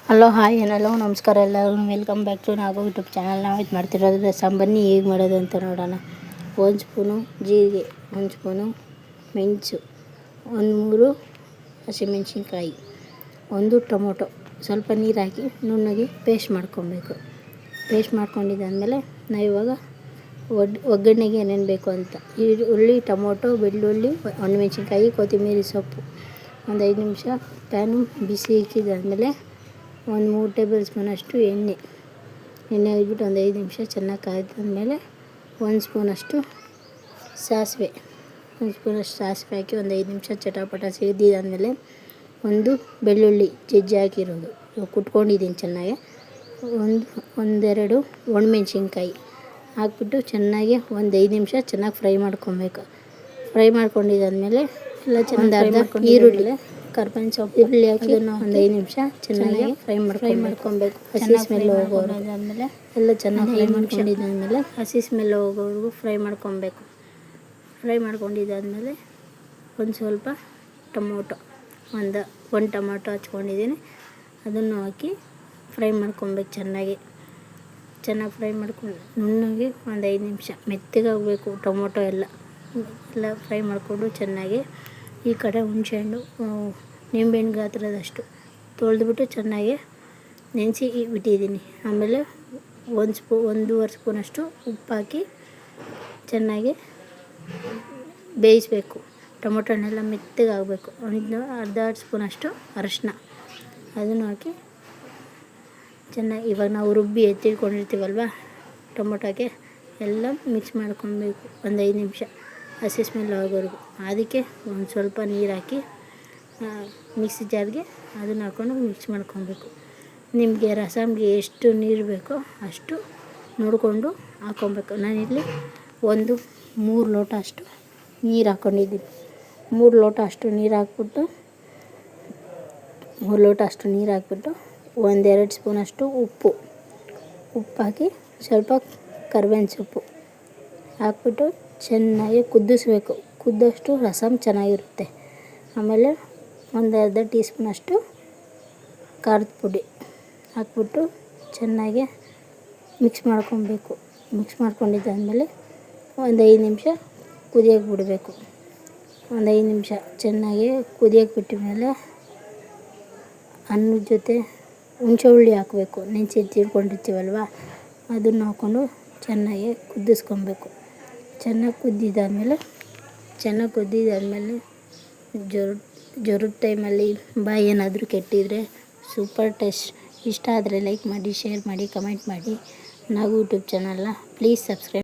Hello hi ಏನಲ್ಲೋ ನಮಸ್ಕಾರ ಎಲ್ಲರಿಗೂ ವೆಲ್ಕಮ್ ಬ್ಯಾಕ್ ಟು ನಾಗೋ ಯೂಟ್ಯೂಬ್ ಚಾನಲ್. ನಾವು ಇದು ಮಾಡ್ತಿರೋದು ರಸಂ. ಬನ್ನಿ ಹೇಗೆ ಮಾಡೋದು ಅಂತ ನೋಡೋಣ. 1 ಸ್ಪೂನು ಜೀರಿಗೆ, 1 ಸ್ಪೂನು ಮೆಣಸು, 3 ಹಸಿಮೆಣಸಿನ್ಕಾಯಿ, 1 ಟೊಮೊಟೊ, ಸ್ವಲ್ಪ ನೀರು ಹಾಕಿ ನುಣ್ಣಗೆ ಪೇಸ್ಟ್ ಮಾಡ್ಕೊಬೇಕು. ಪೇಸ್ಟ್ ಮಾಡ್ಕೊಂಡಿದ್ದಾದಮೇಲೆ ನಾವು ಇವಾಗ ಒಗ್ಗರಣೆಗೆ ಏನೇನು ಬೇಕು ಅಂತ ಈರುಳ್ಳಿ, ಟೊಮೊಟೊ, ಬೆಳ್ಳುಳ್ಳಿ, ಒಣಮೆಣಸಿನ್ಕಾಯಿ, ಕೊತ್ತಂಬರಿ ಸೊಪ್ಪು, ಒಂದು 5 ನಿಮಿಷ ಪ್ಯಾನು ಬಿಸಿ ಇಕ್ಕಿದಾದಮೇಲೆ 3 ಟೇಬಲ್ ಸ್ಪೂನಷ್ಟು ಎಣ್ಣೆ ಹಾಕ್ಬಿಟ್ಟು ಒಂದು 5 ನಿಮಿಷ ಚೆನ್ನಾಗಿ ಕಾಯ್ದಾದ್ಮೇಲೆ 1 ಸ್ಪೂನಷ್ಟು ಸಾಸಿವೆ ಹಾಕಿ ಒಂದು 5 ನಿಮಿಷ ಚಟಾಪಟ ಸಿಡಿದಾದ್ಮೇಲೆ 1 ಬೆಳ್ಳುಳ್ಳಿ ಜಜ್ಜಿ ಹಾಕಿರೋದು ಕುಟ್ಕೊಂಡಿದ್ದೀನಿ ಚೆನ್ನಾಗಿ, 1-2 ಒಣಮೆಣಸಿನ್ಕಾಯಿ ಹಾಕ್ಬಿಟ್ಟು ಚೆನ್ನಾಗಿ ಒಂದು 5 ನಿಮಿಷ ಚೆನ್ನಾಗಿ ಫ್ರೈ ಮಾಡ್ಕೊಬೇಕು. ಫ್ರೈ ಮಾಡ್ಕೊಂಡಿದ್ದಾದಮೇಲೆ ಎಲ್ಲ ಚೆನ್ನಾಗಿ ಈರುಳ್ಳಿ, ಕರ್ಬೇವಿನ ಸೊಪ್ಪು, ಈರುಳ್ಳಿ ಹಾಕಿ ಒಂದು 5 ನಿಮಿಷ ಚೆನ್ನಾಗಿ ಫ್ರೈ ಮಾಡ್ಕೊಬೇಕು. ಹಸಿ ಸ್ಮೆಲ್ ಹೋಗೋದಾದ್ಮೇಲೆ ಎಲ್ಲ ಚೆನ್ನಾಗಿ ಫ್ರೈ ಮಾಡ್ಕೊಂಡಿದ್ದಾದಮೇಲೆ ಹಸಿ ಸ್ಮೆಲ್ ಹೋಗೋವರೆಗೂ ಫ್ರೈ ಮಾಡ್ಕೊಬೇಕು. ಫ್ರೈ ಮಾಡ್ಕೊಂಡಿದ್ದಾದಮೇಲೆ ಒಂದು ಸ್ವಲ್ಪ ಟೊಮೊಟೊ, ಒಂದು ಟೊಮೊಟೊ ಹಚ್ಕೊಂಡಿದ್ದೀನಿ, ಅದನ್ನು ಹಾಕಿ ಫ್ರೈ ಮಾಡ್ಕೊಬೇಕು. ಚೆನ್ನಾಗಿ ಫ್ರೈ ಮಾಡ್ಕೊಂಡು ನುಣ್ಣಗೆ ಒಂದು 5 ನಿಮಿಷ ಮೆತ್ತಗಾಗಬೇಕು ಟೊಮೊಟೊ ಎಲ್ಲ ಫ್ರೈ ಮಾಡಿಕೊಂಡು ಚೆನ್ನಾಗಿ ಈ ಕಡೆ ಹುಣಸೆಹಣ್ಣು ನಿಂಬೆಹಣ್ಣು ಗಾತ್ರದಷ್ಟು ತೊಳೆದ್ಬಿಟ್ಟು ಚೆನ್ನಾಗಿ ನೆನೆಸಿ ಬಿಟ್ಟಿದ್ದೀನಿ. ಆಮೇಲೆ 1-1.5 ಸ್ಪೂನಷ್ಟು ಉಪ್ಪು ಹಾಕಿ ಚೆನ್ನಾಗಿ ಬೇಯಿಸಬೇಕು. ಟೊಮೊಟೊನೆಲ್ಲ ಮೆತ್ತಗಾಗಬೇಕು. ಒಂದು ಅರ್ಧ ಸ್ಪೂನಷ್ಟು ಅರಿಶಿನ ಅದನ್ನು ಹಾಕಿ ಚೆನ್ನಾಗಿ ಇವಾಗ ನಾವು ರುಬ್ಬಿ ಎತ್ತಿಟ್ಕೊಂಡಿರ್ತೀವಲ್ವ ಟೊಮೊಟೊಗೆ ಎಲ್ಲ ಮಿಕ್ಸ್ ಮಾಡ್ಕೊಬೇಕು. ಒಂದು 5 ನಿಮಿಷ ಹಸಿ ಸ್ಮೆಲ್ ಆಗೋವರೆಗೂ. ಅದಕ್ಕೆ ಒಂದು ಸ್ವಲ್ಪ ನೀರು ಹಾಕಿ ಮಿಕ್ಸಿ ಜಾರ್ಗೆ ಅದನ್ನು ಹಾಕ್ಕೊಂಡು ಮಿಕ್ಸ್ ಮಾಡ್ಕೊಬೇಕು. ನಿಮಗೆ ರಸಮ್ಗೆ ಎಷ್ಟು ನೀರು ಬೇಕೋ ಅಷ್ಟು ನೋಡಿಕೊಂಡು ಹಾಕ್ಕೊಬೇಕು. ನಾನಿಲ್ಲಿ 3 ಲೋಟ ಅಷ್ಟು ನೀರು ಹಾಕ್ಕೊಂಡಿದ್ದೀನಿ. 3 ಲೋಟ ಅಷ್ಟು ನೀರು ಹಾಕ್ಬಿಟ್ಟು 1-2 ಸ್ಪೂನಷ್ಟು ಉಪ್ಪು ಹಾಕಿ ಸ್ವಲ್ಪ ಕರ್ಬೇವಿನ ಸೊಪ್ಪು ಹಾಕ್ಬಿಟ್ಟು ಚೆನ್ನಾಗಿ ಕುದಿಸ್ಬೇಕು. ಕುದ್ದಷ್ಟು ರಸಮ್ ಚೆನ್ನಾಗಿರುತ್ತೆ. ಆಮೇಲೆ ಒಂದು ಅರ್ಧ ಟೀ ಸ್ಪೂನಷ್ಟು ಖಾರದ ಪುಡಿ ಹಾಕ್ಬಿಟ್ಟು ಚೆನ್ನಾಗಿ ಮಿಕ್ಸ್ ಮಾಡ್ಕೊಬೇಕು. ಮಿಕ್ಸ್ ಮಾಡ್ಕೊಂಡಿದ್ದಾದಮೇಲೆ ಒಂದು 5 ನಿಮಿಷ ಕುದಿಯೋಕ್ಕೆ ಬಿಡಬೇಕು. ಒಂದು 5 ನಿಮಿಷ ಚೆನ್ನಾಗಿ ಕುದಿಯೋಕ್ಕೆ ಬಿಟ್ಟ ಮೇಲೆ ಅನ್ನದ ಜೊತೆ ಹುಣಸೆ ಹುಳಿ ಹಾಕಬೇಕು. ನೆನೆಸಿಟ್ಟಿಟ್ಕೊಂಡಿರ್ತೀವಲ್ವ ಅದನ್ನು ಹಾಕ್ಕೊಂಡು ಚೆನ್ನಾಗಿ ಕುದಿಸ್ಕೊಬೇಕು. ಚೆನ್ನಾಗಿ ಕುದ್ದಿದ್ದಾದಮೇಲೆ ಜ್ವರದ ಟೈಮಲ್ಲಿ ಬಾಯಿ ಏನಾದರೂ ಕೆಟ್ಟಿದ್ರೆ ಸೂಪರ್ ಟೇಸ್ಟ್. ಇಷ್ಟ ಆದರೆ ಲೈಕ್ ಮಾಡಿ, ಶೇರ್ ಮಾಡಿ, ಕಮೆಂಟ್ ಮಾಡಿ. ನಾವು ಯೂಟ್ಯೂಬ್ ಚಾನಲ್ನ ಪ್ಲೀಸ್ ಸಬ್ಸ್ಕ್ರೈಬ್.